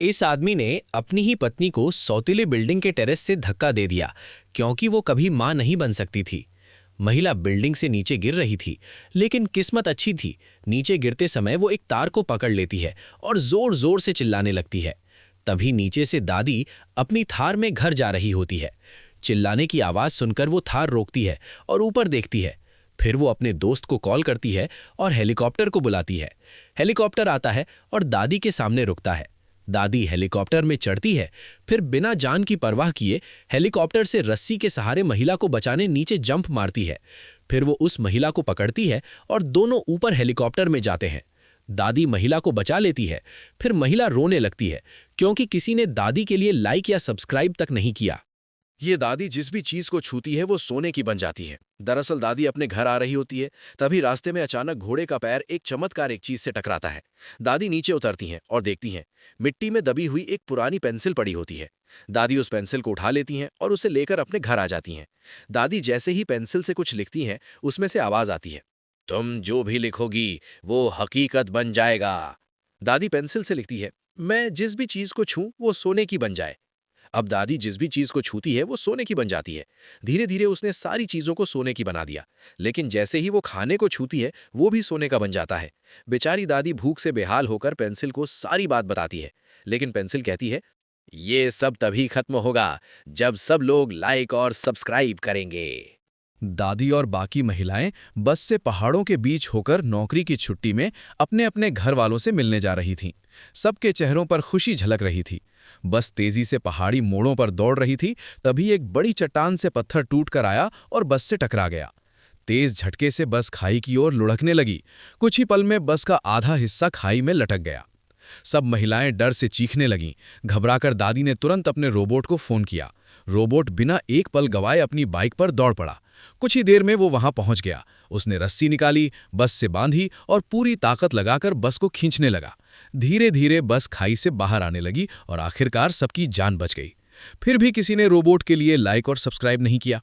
इस आदमी ने अपनी ही पत्नी को सौतीली बिल्डिंग के टेरेस से धक्का दे दिया क्योंकि वो कभी मां नहीं बन सकती थी। महिला बिल्डिंग से नीचे गिर रही थी, लेकिन किस्मत अच्छी थी। नीचे गिरते समय वो एक तार को पकड़ लेती है और जोर जोर से चिल्लाने लगती है। तभी नीचे से दादी अपनी थार में घर जा रही होती है। चिल्लाने की आवाज सुनकर वो थार रोकती है और ऊपर देखती है। फिर वो अपने दोस्त को कॉल करती है और हेलीकॉप्टर को बुलाती है। हेलीकॉप्टर आता है और दादी के सामने रुकता है। दादी हेलीकॉप्टर में चढ़ती है, फिर बिना जान की परवाह किए हेलीकॉप्टर से रस्सी के सहारे महिला को बचाने नीचे जंप मारती है। फिर वो उस महिला को पकड़ती है और दोनों ऊपर हेलीकॉप्टर में जाते हैं। दादी महिला को बचा लेती है। फिर महिला रोने लगती है क्योंकि किसी ने दादी के लिए लाइक या सब्सक्राइब तक नहीं किया। ये दादी जिस भी चीज को छूती है वो सोने की बन जाती है। दरअसल दादी अपने घर आ रही होती है, तभी रास्ते में अचानक घोड़े का पैर एक चमत्कार एक चीज से टकराता है। दादी नीचे उतरती हैं और देखती हैं मिट्टी में दबी हुई एक पुरानी पेंसिल पड़ी होती है। दादी उस पेंसिल को उठा लेती हैं और उसे लेकर अपने घर आ जाती हैं। दादी जैसे ही पेंसिल से कुछ लिखती हैं, उसमें से आवाज आती है, तुम जो भी लिखोगी वो हकीकत बन जाएगा। दादी पेंसिल से लिखती है, मैं जिस भी चीज को छूं वो सोने की बन जाए। अब दादी जिस भी चीज को छूती है वो सोने की बन जाती है। धीरे धीरे उसने सारी चीजों को सोने की बना दिया, लेकिन जैसे ही वो खाने को छूती है वो भी सोने का बन जाता है। बेचारी दादी भूख से बेहाल होकर पेंसिल को सारी बात बताती है, लेकिन पेंसिल कहती है, ये सब तभी खत्म होगा जब सब लोग लाइक और सब्सक्राइब करेंगे। दादी और बाकी महिलाएं बस से पहाड़ों के बीच होकर नौकरी की छुट्टी में अपने अपने घर वालों से मिलने जा रही थीं। सबके चेहरों पर खुशी झलक रही थी। बस तेजी से पहाड़ी मोड़ों पर दौड़ रही थी, तभी एक बड़ी चट्टान से पत्थर टूटकर आया और बस से टकरा गया। तेज झटके से बस खाई की ओर लुढ़कने लगी। कुछ ही पल में बस का आधा हिस्सा खाई में लटक गया। सब महिलाएं डर से चीखने लगीं। घबराकर दादी ने तुरंत अपने रोबोट को फोन किया। रोबोट बिना एक पल गवाए अपनी बाइक पर दौड़ पड़ा। कुछ ही देर में वो वहां पहुंच गया। उसने रस्सी निकाली, बस से बांधी और पूरी ताकत लगाकर बस को खींचने लगा। धीरे धीरे बस खाई से बाहर आने लगी और आखिरकार सबकी जान बच गई। फिर भी किसी ने रोबोट के लिए लाइक और सब्सक्राइब नहीं किया।